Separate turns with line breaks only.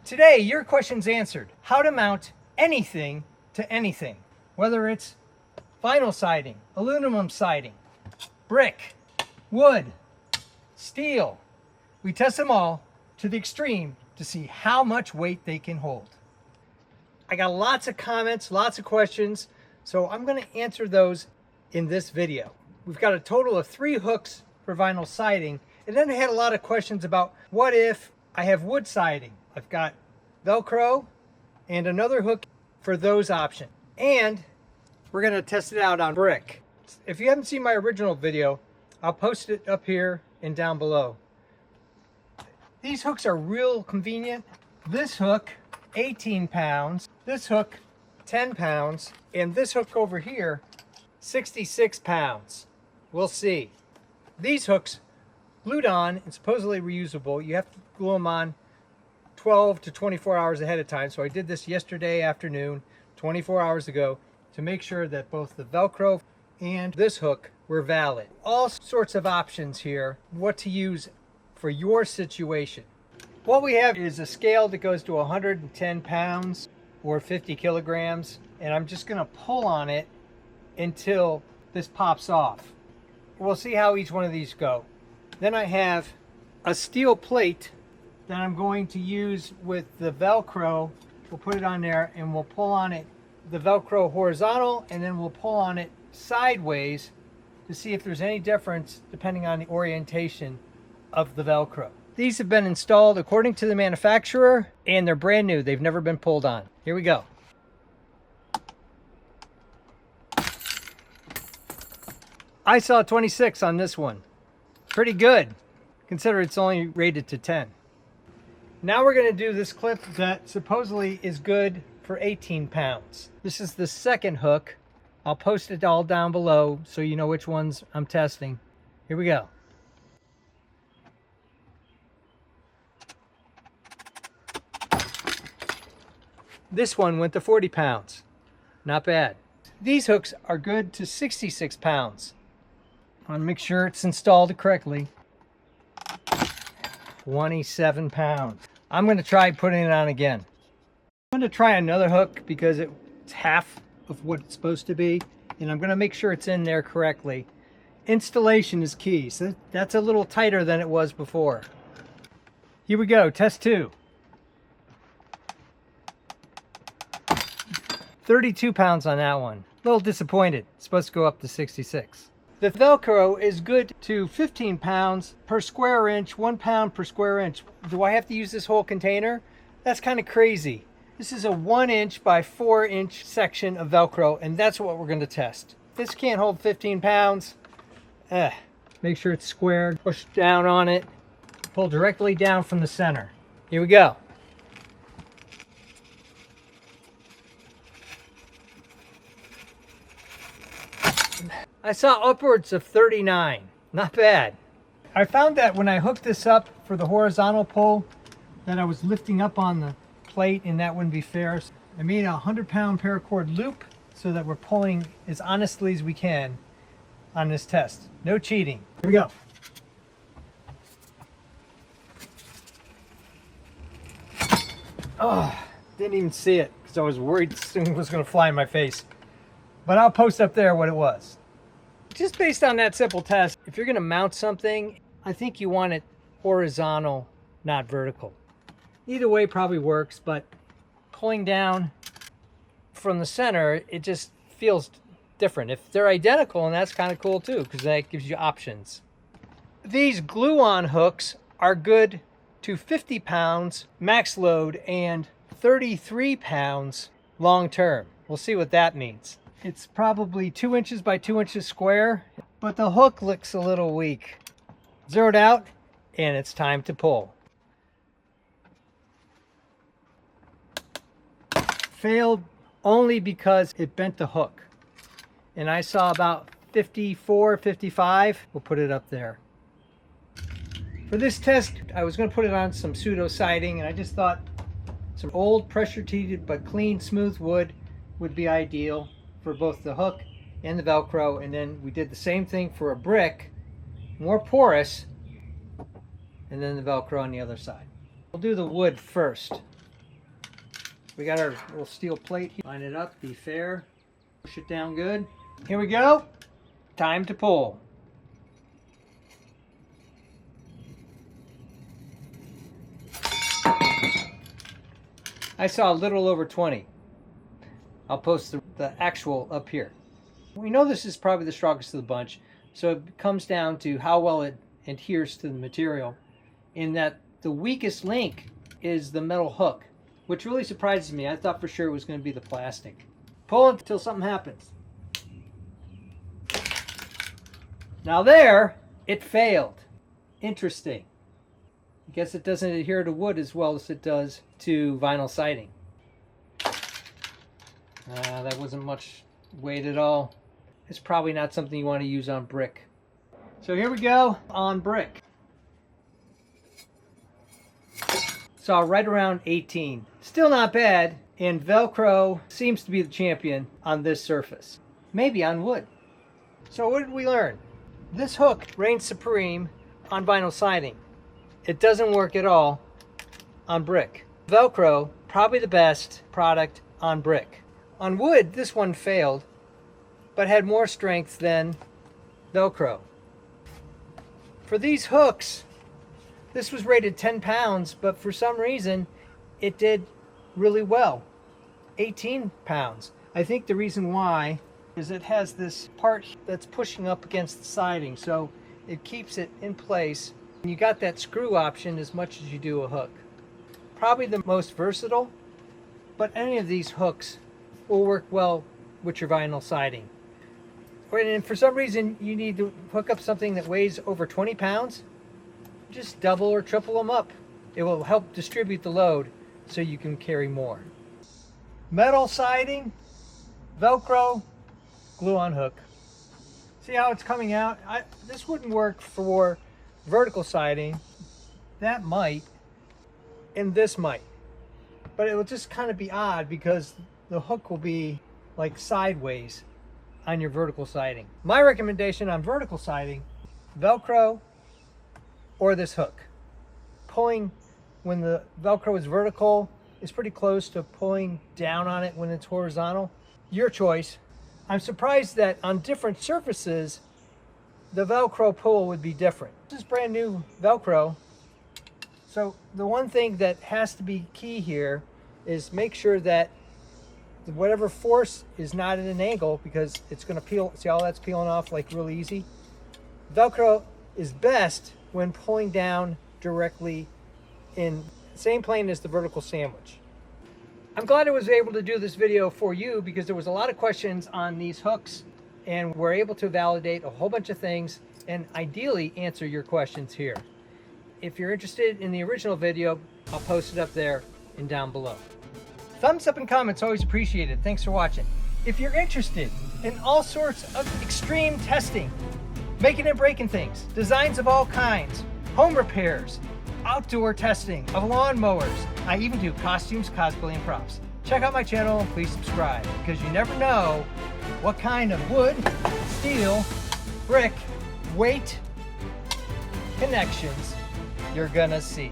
Today, your question's answered. How to mount anything to anything, whether it's vinyl siding, aluminum siding, brick, wood, steel. We test them all to the extreme to see how much weight they can hold. I got lots of comments, lots of questions, so I'm going to answer those in this video. We've got a total of 3 hooks for vinyl siding, and then I had a lot of questions about what if I have wood siding. I've got Velcro and another hook for those options. And we're going to test it out on brick. If you haven't seen my original video, I'll post it up here and down below. These hooks are real convenient. This hook, 18 pounds. This hook, 10 pounds. And this hook over here, 66 pounds. We'll see. These hooks, glued on and supposedly reusable. You have to glue them on 12 to 24 hours ahead of time. So I did this yesterday afternoon, 24 hours ago, to make sure that both the Velcro and this hook were valid. All sorts of options here, what to use for your situation. What we have is a scale that goes to 110 pounds or 50 kilograms, and I'm just gonna pull on it until this pops off. We'll see how each one of these go. Then I have a steel plate that I'm going to use with the Velcro. We'll put it on there and we'll pull on it, the Velcro horizontal, and then we'll pull on it sideways to see if there's any difference depending on the orientation of the Velcro. These have been installed according to the manufacturer and they're brand new. They've never been pulled on. Here we go. I saw 26 on this one. Pretty good, consider it's only rated to 10. Now we're going to do this clip that supposedly is good for 18 pounds. This is the second hook. I'll post it all down below so you know which ones I'm testing. Here we go. This one went to 40 pounds. Not bad. These hooks are good to 66 pounds. I want to make sure it's installed correctly. 27 pounds. I'm going to try putting it on again. I'm going to try another hook because it's half of what it's supposed to be, and I'm going to make sure it's in there correctly. Installation is key, so that's a little tighter than it was before. Here we go, test 2. 32 pounds on that one. A little disappointed. It's supposed to go up to 66. The Velcro is good to 15 pounds per square inch, 1 pound per square inch. Do I have to use this whole container? That's kind of crazy. This is a 1 inch by 4 inch section of Velcro, and that's what we're going to test. This can't hold 15 pounds. Make sure it's squared. Push down on it. Pull directly down from the center. Here we go. I saw upwards of 39. Not bad. I found that when I hooked this up for the horizontal pull, that I was lifting up on the plate, and that wouldn't be fair. I made a 100-pound paracord loop so that we're pulling as honestly as we can on this test. No cheating. Here we go. Oh, didn't even see it because I was worried it was going to fly in my face. But I'll post up there what it was. Just based on that simple test, if you're going to mount something, I think you want it horizontal, not vertical. Either way probably works, but pulling down from the center, it just feels different. If they're identical, and that's kind of cool too, because that gives you options. These glue-on hooks are good to 50 pounds max load and 33 pounds long term. We'll see what that means. It's probably 2 inches by 2 inches square, but the hook looks a little weak. Zeroed out, and it's time to pull. Failed only because it bent the hook. And I saw about 54, 55. We'll put it up there. For this test, I was going to put it on some pseudo siding, and I just thought some old pressure treated but clean, smooth wood would be ideal for both the hook and the Velcro. And then we did the same thing for a brick, more porous, and then the Velcro on the other side. We'll do the wood first. We got our little steel plate here. Line it up, be fair. Push it down good. Here we go. Time to pull. I saw a little over 20. I'll post the actual up here. We know this is probably the strongest of the bunch, so it comes down to how well it adheres to the material, in that the weakest link is the metal hook, which really surprises me. I thought for sure it was going to be the plastic. Pull until something happens. Now there, it failed. Interesting. I guess it doesn't adhere to wood as well as it does to vinyl siding. That wasn't much weight at all. It's probably not something you want to use on brick. So here we go on brick. So right around 18. Still not bad, and Velcro seems to be the champion on this surface. Maybe on wood. So what did we learn? This hook reigns supreme on vinyl siding. It doesn't work at all on brick. Velcro, probably the best product on brick. On wood, this one failed, but had more strength than Velcro. For these hooks, this was rated 10 pounds, but for some reason, it did really well. 18 pounds. I think the reason why is it has this part that's pushing up against the siding, so it keeps it in place. And you got that screw option as much as you do a hook. Probably the most versatile, but any of these hooks will work well with your vinyl siding. And for some reason you need to hook up something that weighs over 20 pounds, just double or triple them up. It will help distribute the load so you can carry more. Metal siding, Velcro, glue on hook. See how it's coming out? This wouldn't work for vertical siding. That might, and this might. But it will just kind of be odd because the hook will be like sideways on your vertical siding. My recommendation on vertical siding, Velcro or this hook. Pulling when the Velcro is vertical is pretty close to pulling down on it when it's horizontal. Your choice. I'm surprised that on different surfaces, the Velcro pull would be different. This is brand new Velcro. So the one thing that has to be key here is make sure that whatever force is not at an angle, because it's going to peel. See how that's peeling off like really easy? Velcro is best when pulling down directly in the same plane as the vertical sandwich. I'm glad I was able to do this video for you because there was a lot of questions on these hooks, and we're able to validate a whole bunch of things and ideally answer your questions here. If you're interested in the original video, I'll post it up there and down below. Thumbs up and comments always appreciated. Thanks for watching. If you're interested in all sorts of extreme testing, making and breaking things, designs of all kinds, home repairs, outdoor testing of lawnmowers, I even do costumes, cosplay, and props. Check out my channel and please subscribe, because you never know what kind of wood, steel, brick, weight, connections you're gonna see.